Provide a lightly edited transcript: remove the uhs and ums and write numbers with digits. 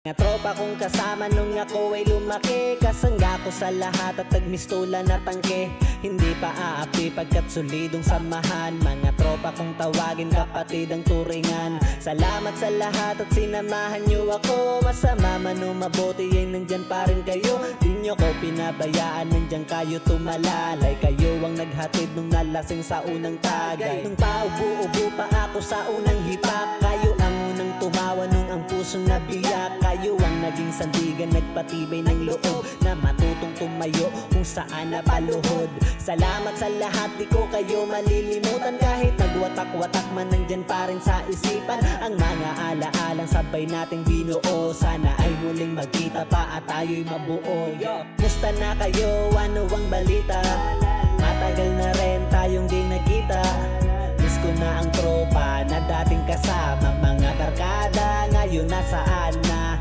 Nga tropa kong kasama nung ako ay lumaki, kasangga ko sa lahat at nagmistulan na tangke. Hindi pa aapi pagkat solidong samahan, mga tropa kong tawagin kapatid ang turingan. Salamat sa lahat at sinamahan nyo ako, masama man o mabuti ay nandyan pa rin kayo. Di nyo ko pinabayaan, nandyan kayo tumalalay. Kayo ang naghatid nung nalasing sa unang tagay. Nung paubo-ubo pa ako sa unang hipak, kayo ang unang tumawa nung ang pusong nabiyak. Kayo ang naging sandigan, nagpatibay ng loob na matutong tumayo kung saan napaluhod. Salamat sa lahat, di ko kayo malilimutan. Kahit nagwatak-watak man, nandyan pa rin sa isipan ang mga alaalang sabay nating binuo. Sana ay muling magkita pa at tayo'y mabuo. Musta na kayo? Ano ang balita? Matagal na rin tayong di nagkita. Miss ko na ang tropa na dating kasama, mga barkada ngayon nasaan na.